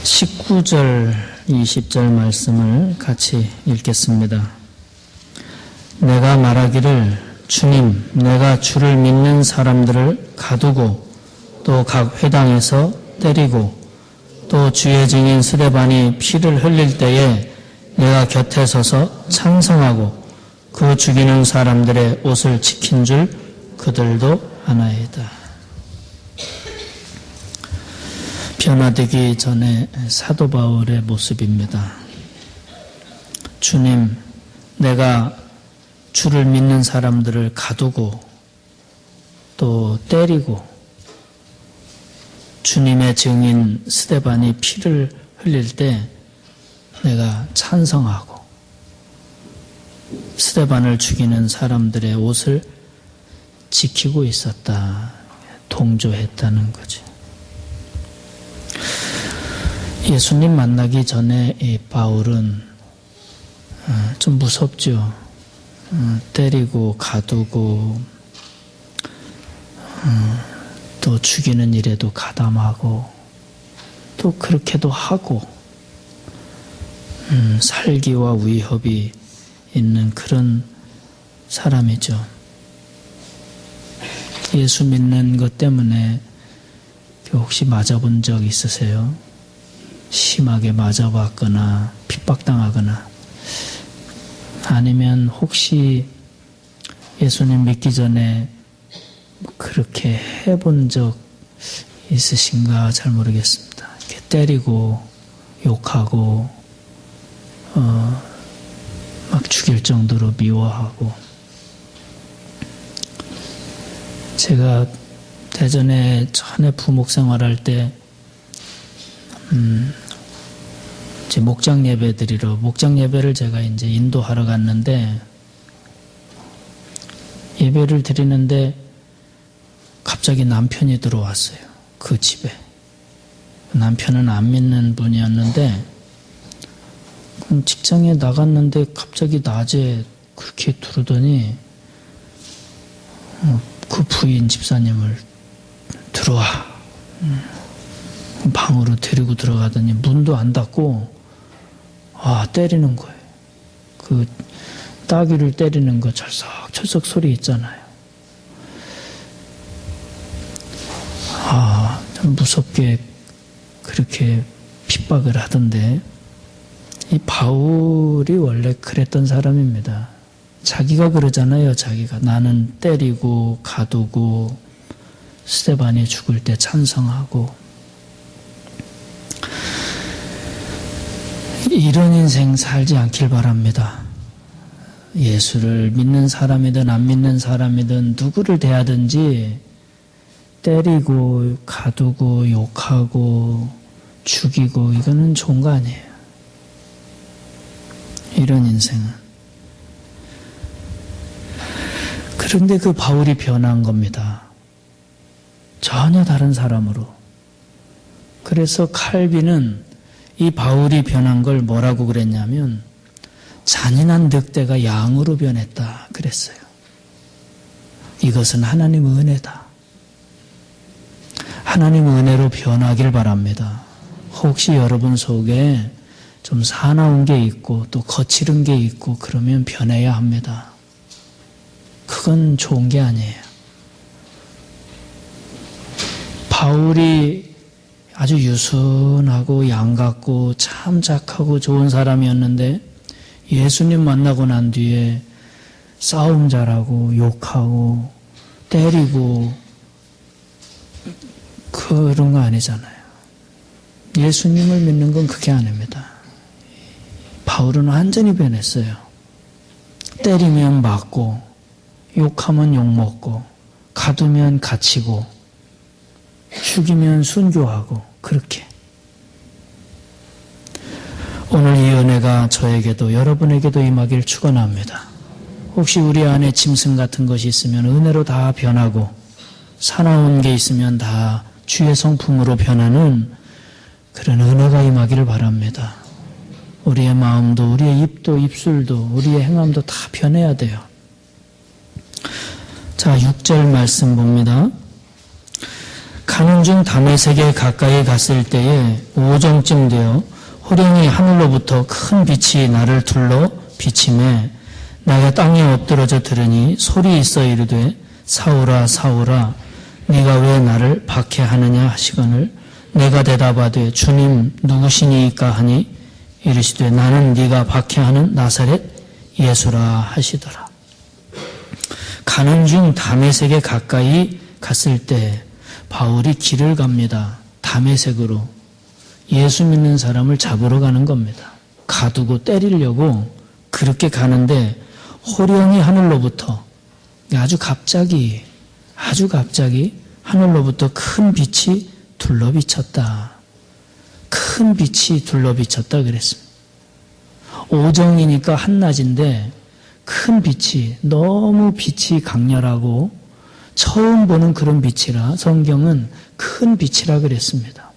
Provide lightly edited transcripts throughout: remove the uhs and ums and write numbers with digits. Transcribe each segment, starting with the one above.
19절, 20절 말씀을 같이 읽겠습니다. 내가 말하기를 주님, 내가 주를 믿는 사람들을 가두고 또 각 회당에서 때리고 또 주의 증인 스데반이 피를 흘릴 때에 내가 곁에 서서 찬성하고 그 죽이는 사람들의 옷을 지킨 줄 그들도 아나이다. 변화되기 전에 사도 바울의 모습입니다. 주님, 내가 주를 믿는 사람들을 가두고 또 때리고 주님의 증인 스데반이 피를 흘릴 때 내가 찬성하고 스데반을 죽이는 사람들의 옷을 지키고 있었다. 동조했다는 거죠. 예수님 만나기 전에 이 바울은 좀 무섭죠. 때리고 가두고 또 죽이는 일에도 가담하고 또 그렇게도 하고 살기와 위협이 있는 그런 사람이죠. 예수 믿는 것 때문에 혹시 맞아본 적 있으세요? 심하게 맞아봤거나 핍박당하거나 아니면 혹시 예수님 믿기 전에 그렇게 해본 적 있으신가 잘 모르겠습니다. 이렇게 때리고 욕하고 막 죽일 정도로 미워하고. 제가 대전에 전에 부목 생활할 때 이제 목장 예배 드리러 목장 예배를 제가 이제 인도하러 갔는데 예배를 드리는데 갑자기 남편이 들어왔어요. 그 집에. 남편은 안 믿는 분이었는데 직장에 나갔는데 갑자기 낮에 그렇게 들어오더니 그 부인 집사님을 들어와. 방으로 데리고 들어가더니 문도 안 닫고 때리는 거예요. 그 따귀를 때리는 거 철썩철썩 소리 있잖아요. 참 무섭게 그렇게 핍박을 하던데 이 바울이 원래 그랬던 사람입니다. 자기가 그러잖아요. 자기가 나는 때리고 가두고 스데반이 죽을 때 찬성하고. 이런 인생 살지 않길 바랍니다. 예수를 믿는 사람이든 안 믿는 사람이든 누구를 대하든지 때리고 가두고 욕하고 죽이고 이거는 좋은 거 아니에요. 이런 인생은. 그런데 그 바울이 변한 겁니다. 전혀 다른 사람으로. 그래서 칼빈은 이 바울이 변한 걸 뭐라고 그랬냐면 잔인한 늑대가 양으로 변했다 그랬어요. 이것은 하나님의 은혜다. 하나님의 은혜로 변하길 바랍니다. 혹시 여러분 속에 좀 사나운 게 있고 또 거칠은 게 있고 그러면 변해야 합니다. 그건 좋은 게 아니에요. 바울이 아주 유순하고 양 같고 참 착하고 좋은 사람이었는데 예수님 만나고 난 뒤에 싸움 잘하고 욕하고 때리고 그런 거 아니잖아요. 예수님을 믿는 건 그게 아닙니다. 바울은 완전히 변했어요. 때리면 맞고 욕하면 욕먹고 가두면 갇히고 죽이면 순교하고 그렇게. 오늘 이 은혜가 저에게도 여러분에게도 임하길 축원합니다. 혹시 우리 안에 짐승 같은 것이 있으면 은혜로 다 변하고 사나운 게 있으면 다 주의 성품으로 변하는 그런 은혜가 임하기를 바랍니다. 우리의 마음도 우리의 입도 입술도 우리의 행함도 다 변해야 돼요. 자, 6절 말씀 봅니다. 가는 중 다메섹에 가까이 갔을 때에 오정쯤 되어 호련히 하늘로부터 큰 빛이 나를 둘러 비치매 내가 땅에 엎드러져 들으니 소리 있어 이르되 사울아 사울아 네가 왜 나를 박해하느냐 하시거늘 내가 대답하되 주님 누구시니까 하니 이르시되 나는 네가 박해하는 나사렛 예수라 하시더라. 가는 중 다메섹에 가까이 갔을 때 바울이 길을 갑니다. 다메섹으로 예수 믿는 사람을 잡으러 가는 겁니다. 가두고 때리려고 그렇게 가는데 호련히 하늘로부터 아주 갑자기 하늘로부터 큰 빛이 둘러비쳤다. 큰 빛이 둘러비쳤다 그랬습니다. 오정이니까 한낮인데 큰 빛이 너무 빛이 강렬하고 처음 보는 그런 빛이라 성경은 큰 빛이라 그랬습니다.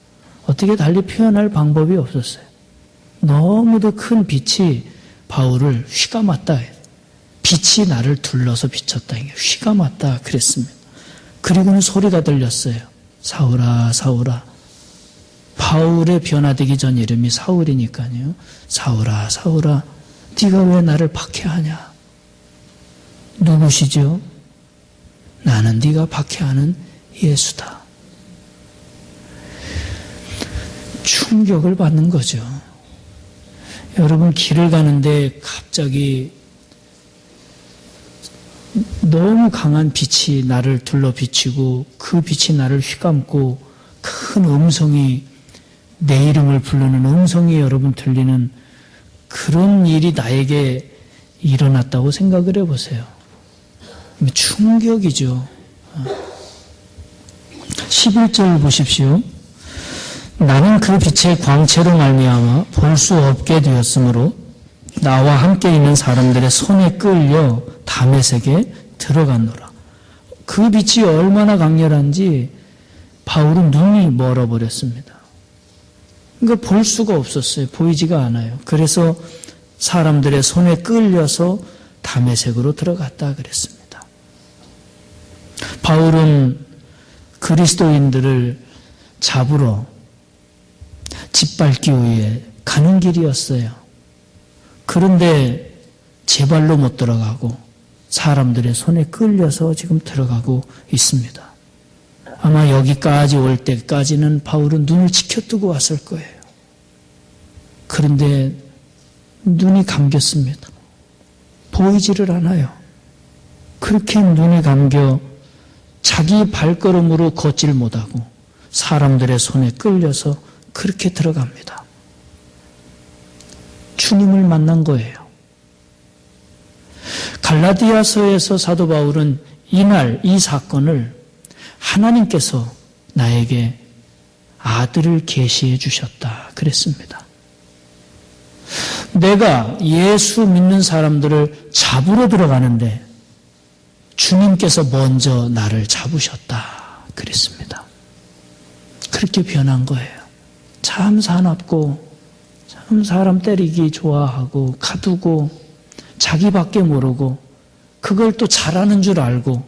어떻게 달리 표현할 방법이 없었어요. 너무도 큰 빛이 바울을 휘감았다. 빛이 나를 둘러서 비쳤다. 휘감았다 그랬습니다. 그리고는 소리가 들렸어요. 사울아 사울아. 바울의 변화되기 전 이름이 사울이니까요. 사울아 사울아 네가 왜 나를 박해하냐. 누구시죠? 나는 네가 박해하는 예수다. 충격을 받는 거죠. 여러분 길을 가는데 갑자기 너무 강한 빛이 나를 둘러 비치고 그 빛이 나를 휘감고 큰 음성이 내 이름을 부르는 음성이 여러분 들리는 그런 일이 나에게 일어났다고 생각을 해보세요. 충격이죠. 11절 보십시오. 나는 그 빛의 광채로 말미암아 볼 수 없게 되었으므로 나와 함께 있는 사람들의 손에 끌려 다메섹에 들어갔노라. 그 빛이 얼마나 강렬한지 바울은 눈이 멀어버렸습니다. 그러니까 볼 수가 없었어요. 보이지가 않아요. 그래서 사람들의 손에 끌려서 다메섹으로 들어갔다 그랬습니다. 바울은 그리스도인들을 잡으러 짓밟기 위해 가는 길이었어요. 그런데 제 발로 못 들어가고 사람들의 손에 끌려서 지금 들어가고 있습니다. 아마 여기까지 올 때까지는 바울은 눈을 치켜뜨고 왔을 거예요. 그런데 눈이 감겼습니다. 보이지를 않아요. 그렇게 눈이 감겨 자기 발걸음으로 걷질 못하고 사람들의 손에 끌려서 그렇게 들어갑니다. 주님을 만난 거예요. 갈라디아서에서 사도 바울은 이날 이 사건을 하나님께서 나에게 아들을 계시해 주셨다 그랬습니다. 내가 예수 믿는 사람들을 잡으러 들어가는데 주님께서 먼저 나를 잡으셨다 그랬습니다. 그렇게 변한 거예요. 참 사납고 참 사람 때리기 좋아하고 가두고 자기밖에 모르고 그걸 또 잘하는 줄 알고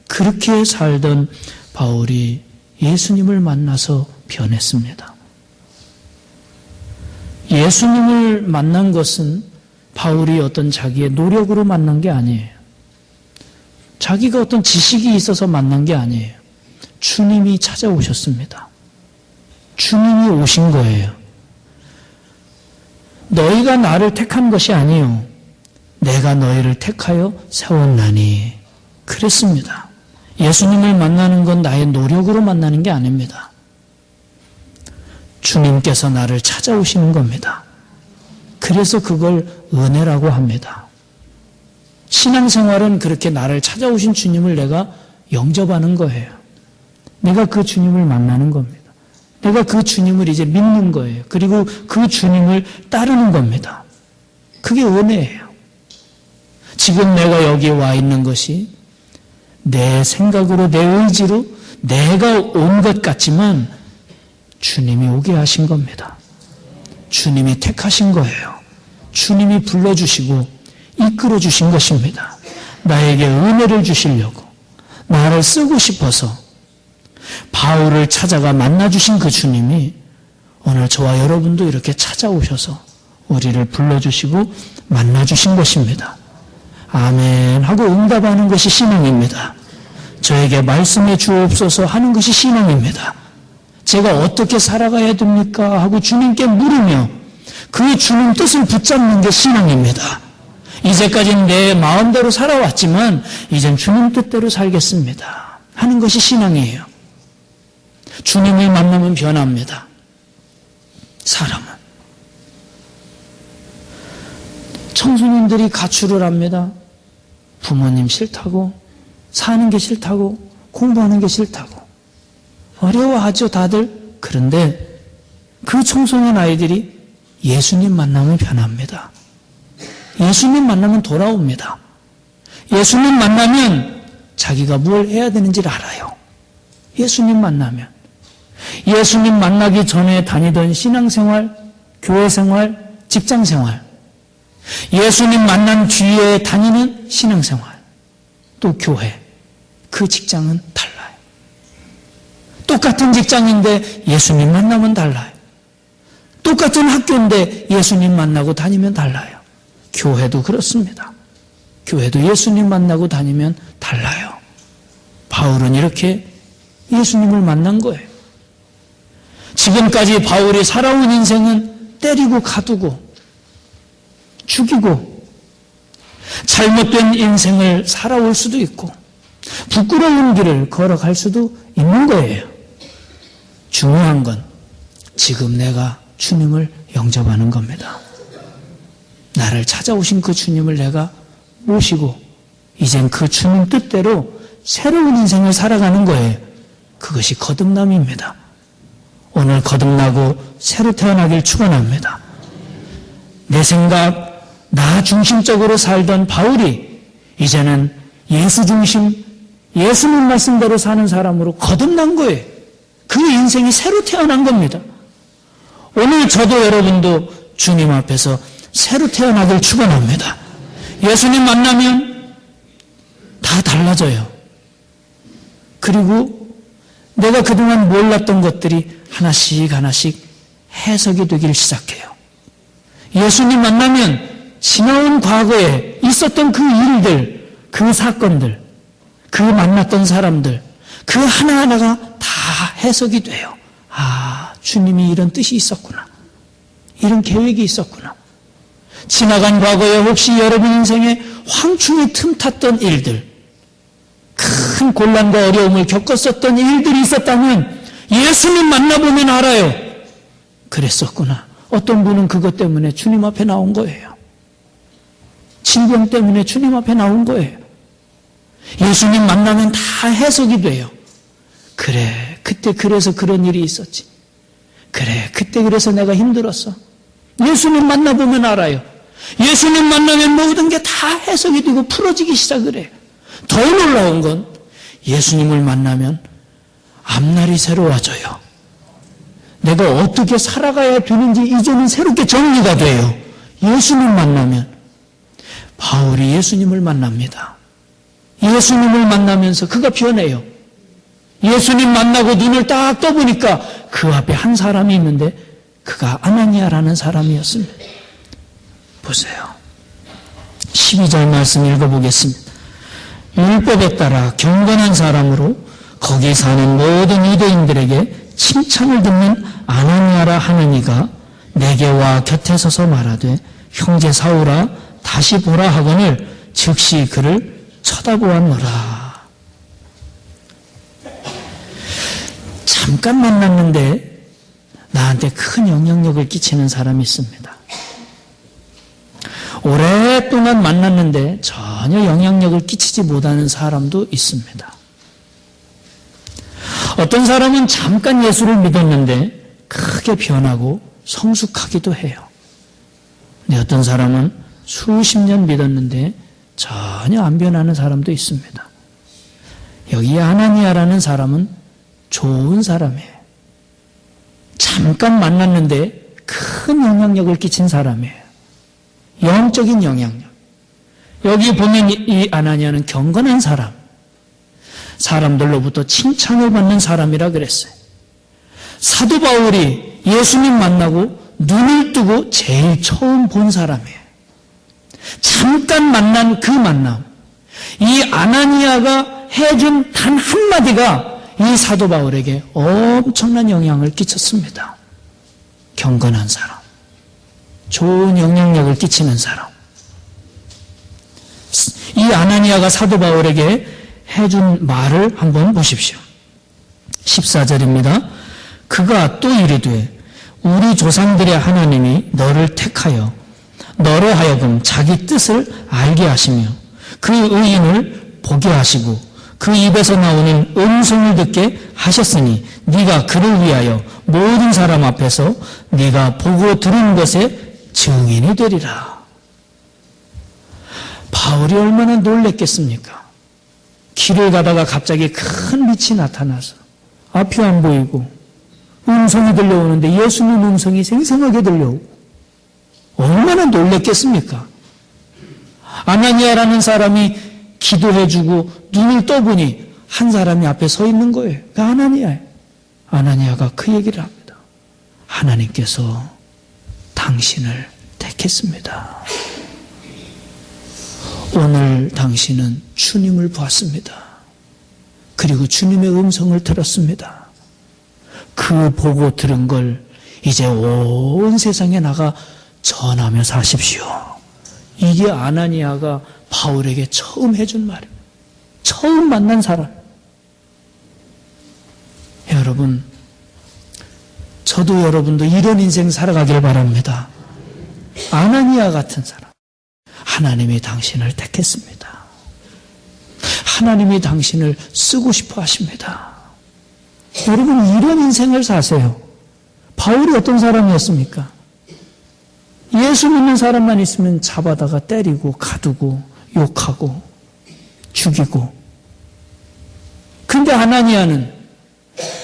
그렇게 살던 바울이 예수님을 만나서 변했습니다. 예수님을 만난 것은 바울이 어떤 자기의 노력으로 만난 게 아니에요. 자기가 어떤 지식이 있어서 만난 게 아니에요. 주님이 찾아오셨습니다. 주님이 오신 거예요. 너희가 나를 택한 것이 아니요 내가 너희를 택하여 세웠나니 그랬습니다. 예수님을 만나는 건 나의 노력으로 만나는 게 아닙니다. 주님께서 나를 찾아오시는 겁니다. 그래서 그걸 은혜라고 합니다. 신앙생활은 그렇게 나를 찾아오신 주님을 내가 영접하는 거예요. 내가 그 주님을 만나는 겁니다. 내가 그 주님을 이제 믿는 거예요. 그리고 그 주님을 따르는 겁니다. 그게 은혜예요. 지금 내가 여기에 와 있는 것이 내 생각으로 내 의지로 내가 온 것 같지만 주님이 오게 하신 겁니다. 주님이 택하신 거예요. 주님이 불러주시고 이끌어 주신 것입니다. 나에게 은혜를 주시려고 나를 쓰고 싶어서 바울을 찾아가 만나주신 그 주님이 오늘 저와 여러분도 이렇게 찾아오셔서 우리를 불러주시고 만나주신 것입니다. 아멘 하고 응답하는 것이 신앙입니다. 저에게 말씀해 주옵소서 하는 것이 신앙입니다. 제가 어떻게 살아가야 됩니까? 하고 주님께 물으며 그 주님 뜻을 붙잡는 게 신앙입니다. 이제까지는 내 마음대로 살아왔지만 이젠 주님 뜻대로 살겠습니다 하는 것이 신앙이에요. 주님을 만나면 변합니다. 사람은. 청소년들이 가출을 합니다. 부모님 싫다고, 사는 게 싫다고, 공부하는 게 싫다고. 어려워하죠, 다들. 그런데 그 청소년 아이들이 예수님 만나면 변합니다. 예수님 만나면 돌아옵니다. 예수님 만나면 자기가 뭘 해야 되는지를 알아요. 예수님 만나면. 예수님 만나기 전에 다니던 신앙생활, 교회생활, 직장생활, 예수님 만난 뒤에 다니는 신앙생활, 또 교회, 그 직장은 달라요. 똑같은 직장인데 예수님 만나면 달라요. 똑같은 학교인데 예수님 만나고 다니면 달라요. 교회도 그렇습니다. 교회도 예수님 만나고 다니면 달라요. 바울은 이렇게 예수님을 만난 거예요. 지금까지 바울이 살아온 인생은 때리고 가두고 죽이고 잘못된 인생을 살아올 수도 있고 부끄러운 길을 걸어갈 수도 있는 거예요. 중요한 건 지금 내가 주님을 영접하는 겁니다. 나를 찾아오신 그 주님을 내가 모시고 이젠 그 주님 뜻대로 새로운 인생을 살아가는 거예요. 그것이 거듭남입니다. 오늘 거듭나고 새로 태어나길 축원합니다. 내 생각, 나 중심적으로 살던 바울이 이제는 예수 중심, 예수님 말씀대로 사는 사람으로 거듭난 거예요. 그 인생이 새로 태어난 겁니다. 오늘 저도 여러분도 주님 앞에서 새로 태어나길 축원합니다. 예수님 만나면 다 달라져요. 그리고 내가 그동안 몰랐던 것들이 하나씩 하나씩 해석이 되기 시작해요. 예수님 만나면 지나온 과거에 있었던 그 일들, 그 사건들, 그 만났던 사람들, 그 하나하나가 다 해석이 돼요. 아, 주님이 이런 뜻이 있었구나. 이런 계획이 있었구나. 지나간 과거에 혹시 여러분 인생에 황충이 틈탔던 일들, 큰 곤란과 어려움을 겪었었던 일들이 있었다면 예수님 만나보면 알아요. 그랬었구나. 어떤 분은 그것 때문에 주님 앞에 나온 거예요. 질병 때문에 주님 앞에 나온 거예요. 예수님 만나면 다 해석이 돼요. 그래, 그때 그래서 그런 일이 있었지. 그래, 그때 그래서 내가 힘들었어. 예수님 만나보면 알아요. 예수님 만나면 모든 게 다 해석이 되고 풀어지기 시작을 해요. 더 놀라운 건 예수님을 만나면 앞날이 새로워져요. 내가 어떻게 살아가야 되는지 이제는 새롭게 정리가 돼요. 예수님 만나면. 바울이 예수님을 만납니다. 예수님을 만나면서 그가 변해요. 예수님 만나고 눈을 딱 떠보니까 그 앞에 한 사람이 있는데 그가 아나니아라는 사람이었습니다. 보세요. 12절 말씀 읽어보겠습니다. 율법에 따라 경건한 사람으로 거기 사는 모든 유대인들에게 칭찬을 듣는 아나니아라 하는 이가 내게 와 곁에 서서 말하되 형제 사울아 다시 보라 하거늘 즉시 그를 쳐다보았노라. 잠깐 만났는데 나한테 큰 영향력을 끼치는 사람이 있습니다. 오랫동안 만났는데 전혀 영향력을 끼치지 못하는 사람도 있습니다. 어떤 사람은 잠깐 예수를 믿었는데 크게 변하고 성숙하기도 해요. 근데 어떤 사람은 수십 년 믿었는데 전혀 안 변하는 사람도 있습니다. 여기 아나니아라는 사람은 좋은 사람이에요. 잠깐 만났는데 큰 영향력을 끼친 사람이에요. 영적인 영향력. 여기 보면 이 아나니아는 경건한 사람. 사람들로부터 칭찬을 받는 사람이라 그랬어요. 사도 바울이 예수님 만나고 눈을 뜨고 제일 처음 본 사람이에요. 잠깐 만난 그 만남, 이 아나니아가 해준 단 한마디가 이 사도 바울에게 엄청난 영향을 끼쳤습니다. 경건한 사람, 좋은 영향력을 끼치는 사람. 이 아나니아가 사도 바울에게 해준 말을 한번 보십시오. 14절입니다. 그가 또 이르되 우리 조상들의 하나님이 너를 택하여 너로 하여금 자기 뜻을 알게 하시며 그 의인을 보게 하시고 그 입에서 나오는 음성을 듣게 하셨으니 네가 그를 위하여 모든 사람 앞에서 네가 보고 들은 것의 증인이 되리라. 바울이 얼마나 놀랬겠습니까? 길을 가다가 갑자기 큰 빛이 나타나서 앞이 안 보이고 음성이 들려오는데 예수님 음성이 생생하게 들려오고 얼마나 놀랬겠습니까? 아나니아라는 사람이 기도해주고 눈을 떠보니 한 사람이 앞에 서 있는 거예요. 그 아나니아예요. 아나니아가 그 얘기를 합니다. 하나님께서 당신을 택했습니다. 오늘 당신은 주님을 보았습니다. 그리고 주님의 음성을 들었습니다. 그 보고 들은 걸 이제 온 세상에 나가 전하며 사십시오. 이게 아나니아가 바울에게 처음 해준 말입니다. 처음 만난 사람. 여러분, 저도 여러분도 이런 인생 살아가길 바랍니다. 아나니아 같은 사람. 하나님이 당신을 택했습니다. 하나님이 당신을 쓰고 싶어 하십니다. 여러분, 이런 인생을 사세요. 바울이 어떤 사람이었습니까? 예수 믿는 사람만 있으면 잡아다가 때리고 가두고 욕하고 죽이고. 근데 아나니아는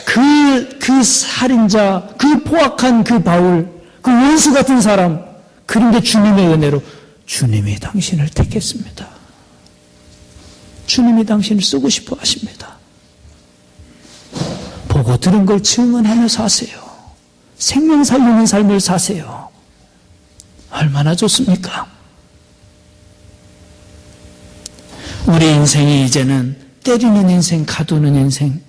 그 살인자, 그 포악한 그 바울, 그 원수 같은 사람, 그런데 주님의 은혜로 주님이 당신을 택했습니다. 주님이 당신을 쓰고 싶어 하십니다. 보고 들은 걸 증언하며 사세요. 생명 살리는 삶을 사세요. 얼마나 좋습니까? 우리 인생이 이제는 때리는 인생, 가두는 인생,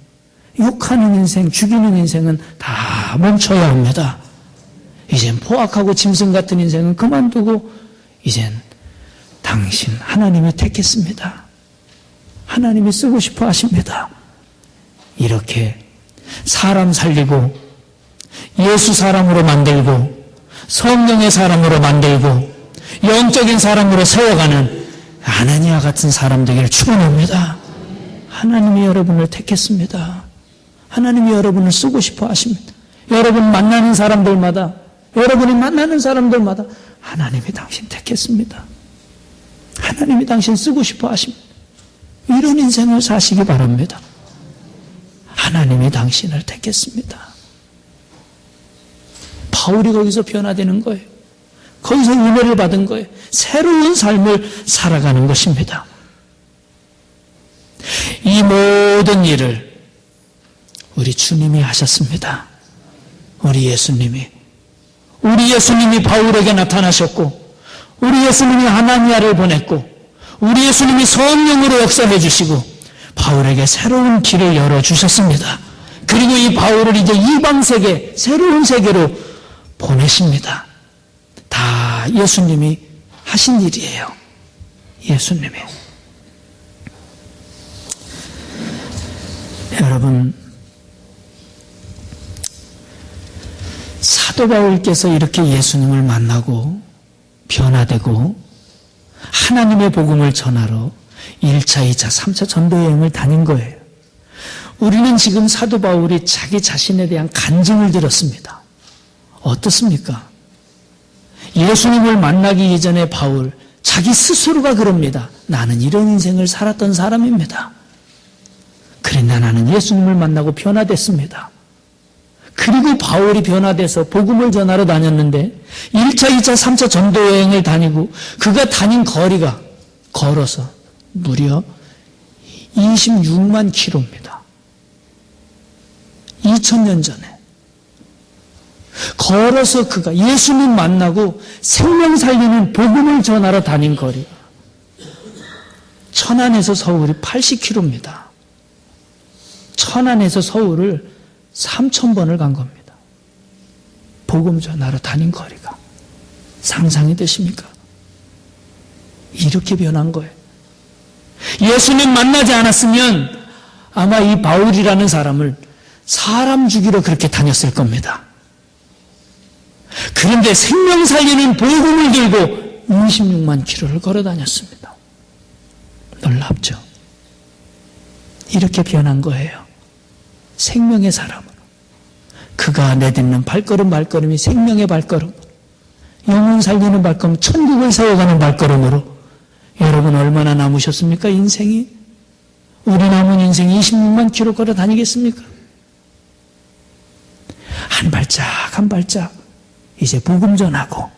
욕하는 인생, 죽이는 인생은 다 멈춰야 합니다. 이젠 포악하고 짐승 같은 인생은 그만두고 이젠 당신 하나님이 택했습니다. 하나님이 쓰고 싶어 하십니다. 이렇게 사람 살리고 예수 사람으로 만들고 성령의 사람으로 만들고 영적인 사람으로 세워가는 아나니아 같은 사람 되기를 축원합니다. 하나님이 여러분을 택했습니다. 하나님이 여러분을 쓰고 싶어 하십니다. 여러분 만나는 사람들마다, 여러분이 만나는 사람들마다 하나님이 당신 택했습니다. 하나님이 당신 쓰고 싶어 하십니다. 이런 인생을 사시기 바랍니다. 하나님이 당신을 택했습니다. 바울이 거기서 변화되는 거예요. 거기서 은혜를 받은 거예요. 새로운 삶을 살아가는 것입니다. 이 모든 일을 우리 주님이 하셨습니다. 우리 예수님이 바울에게 나타나셨고, 우리 예수님이 하나니아를 보냈고, 우리 예수님이 성령으로 역사해 주시고 바울에게 새로운 길을 열어주셨습니다. 그리고 이 바울을 이제 이방 세계, 새로운 세계로 보내십니다. 다 예수님이 하신 일이에요. 예수님이. 여러분, 사도 바울께서 이렇게 예수님을 만나고 변화되고 하나님의 복음을 전하러 1차, 2차, 3차 전도여행을 다닌 거예요. 우리는 지금 사도 바울이 자기 자신에 대한 간증을 들었습니다. 어떻습니까? 예수님을 만나기 이전에 바울, 자기 스스로가 그럽니다. 나는 이런 인생을 살았던 사람입니다. 그러나 나는 예수님을 만나고 변화됐습니다. 그리고 바울이 변화돼서 복음을 전하러 다녔는데 1차, 2차, 3차 전도여행을 다니고 그가 다닌 거리가 걸어서 무려 26만 킬로입니다. 2000년 전에 걸어서 그가 예수님 만나고 생명 살리는 복음을 전하러 다닌 거리. 천안에서 서울이 80km입니다. 천안에서 서울을 3000번을 간 겁니다. 복음 전하러 다닌 거리가. 상상이 되십니까? 이렇게 변한 거예요. 예수님 만나지 않았으면 아마 이 바울이라는 사람을 사람 죽이러 그렇게 다녔을 겁니다. 그런데 생명 살리는 복음을 들고 26만 킬로를 걸어 다녔습니다. 놀랍죠? 이렇게 변한 거예요. 생명의 사람으로. 그가 내딛는 발걸음이 생명의 발걸음, 영혼 살리는 발걸음, 천국을 세워가는 발걸음으로. 여러분 얼마나 남으셨습니까? 인생이? 우리 남은 인생 26만 킬로 걸어 다니겠습니까? 한 발짝 한 발짝 이제 복음 전하고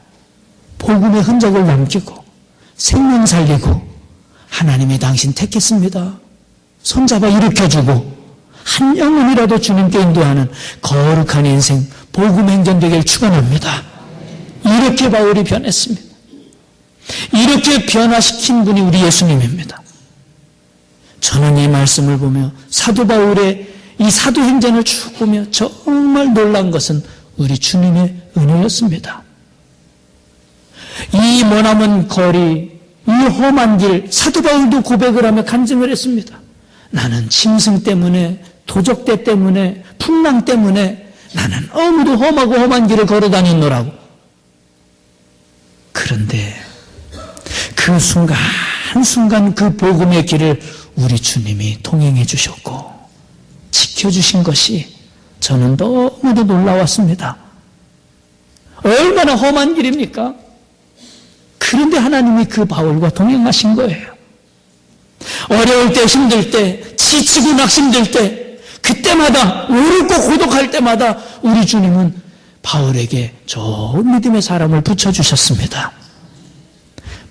복음의 흔적을 남기고 생명 살리고 하나님이 당신 택했습니다. 손잡아 일으켜주고 한 영혼이라도 주님께 인도하는 거룩한 인생 복음 행전 되길 축원합니다. 이렇게 바울이 변했습니다. 이렇게 변화시킨 분이 우리 예수님입니다. 저는 이 말씀을 보며 사도 바울의 이 사도행전을 쭉 보며 정말 놀란 것은 우리 주님의 은혜였습니다. 이 머나먼 거리, 이 험한 길, 사도 바울도 고백을 하며 간증을 했습니다. 나는 짐승 때문에, 도적대 때문에, 풍랑 때문에 나는 너무도 험하고 험한 길을 걸어 다녔노라고. 그런데 그 순간 한순간 그 복음의 길을 우리 주님이 통행해 주셨고 지켜주신 것이 저는 너무도 놀라웠습니다. 얼마나 험한 길입니까? 그런데 하나님이 그 바울과 동행하신 거예요. 어려울 때, 힘들 때, 지치고 낙심될 때, 그때마다 외롭고 고독할 때마다 우리 주님은 바울에게 좋은 믿음의 사람을 붙여주셨습니다.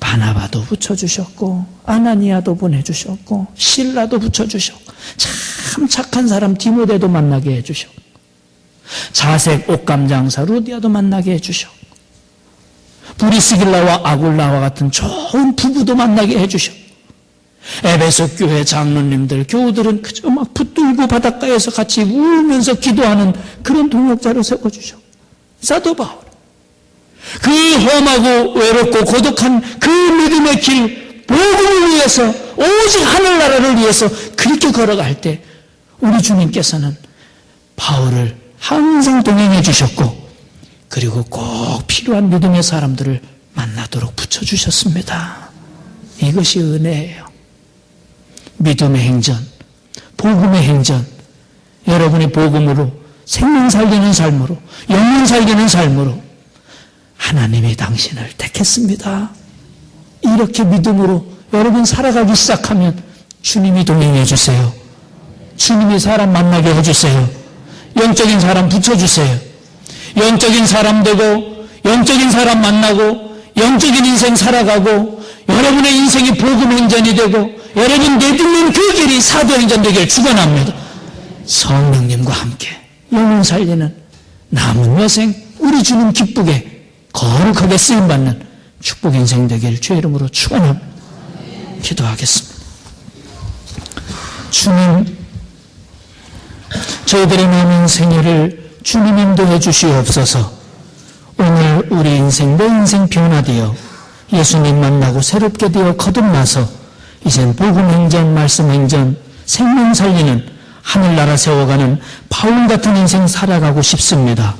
바나바도 붙여주셨고 아나니아도 보내주셨고 실라도 붙여주셨고 참 착한 사람 디모데도 만나게 해주셨고 자색 옷감장사 루디아도 만나게 해주셨고 브리스길라와 아굴라와 같은 좋은 부부도 만나게 해주셨고 에베소 교회 장로님들 교우들은 그저 막 붙들고 바닷가에서 같이 울면서 기도하는 그런 동역자로 세워주셨고 사도 바울 그 험하고 외롭고 고독한 그 믿음의 길, 복음을 위해서, 오직 하늘나라를 위해서 그렇게 걸어갈 때 우리 주님께서는 바울을 항상 동행해 주셨고 그리고 꼭 필요한 믿음의 사람들을 만나도록 붙여주셨습니다. 이것이 은혜예요. 믿음의 행전, 복음의 행전, 여러분의 복음으로 생명 살리는 삶으로, 영혼 살리는 삶으로 하나님이 당신을 택했습니다. 이렇게 믿음으로 여러분 살아가기 시작하면 주님이 동행해 주세요. 주님이 사람 만나게 해주세요. 영적인 사람 붙여주세요. 영적인 사람 되고 영적인 사람 만나고 영적인 인생 살아가고 여러분의 인생이 복음 행전이 되고 여러분 내딛는 그 길이 사도행전 되길 축원합니다. 성령님과 함께 영혼 살리는 남은 여생 우리 주님 기쁘게 거룩하게 쓰임받는 축복 인생 되길 주의 이름으로 축원합니다. 기도하겠습니다. 주님, 저희들의 남은 생애를 주님 인도해 주시옵소서. 오늘 우리 인생, 내 인생 변화되어 예수님 만나고 새롭게 되어 거듭나서 이젠 복음 행전, 말씀 행전, 생명 살리는 하늘나라 세워가는 바울 같은 인생 살아가고 싶습니다.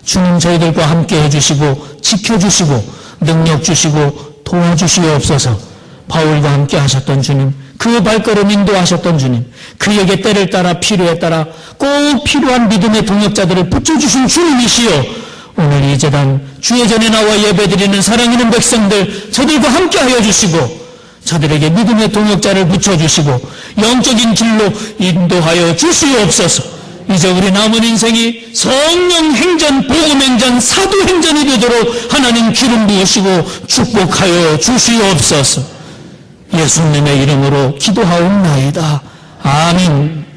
주님 저희들과 함께 해주시고 지켜주시고 능력 주시고 도와주시옵소서. 바울과 함께 하셨던 주님, 그 발걸음 인도하셨던 주님, 그에게 때를 따라 필요에 따라 꼭 필요한 믿음의 동역자들을 붙여주신 주님이시여, 오늘 이 재단 주의 전에 나와 예배드리는 사랑하는 백성들 저들과 함께 하여 주시고 저들에게 믿음의 동역자를 붙여주시고 영적인 길로 인도하여 주시옵소서. 이제 우리 남은 인생이 성령 행전, 복음 행전, 사도 행전이 되도록 하나님 기름 부으시고 축복하여 주시옵소서. 예수님의 이름으로 기도하옵나이다. 아멘.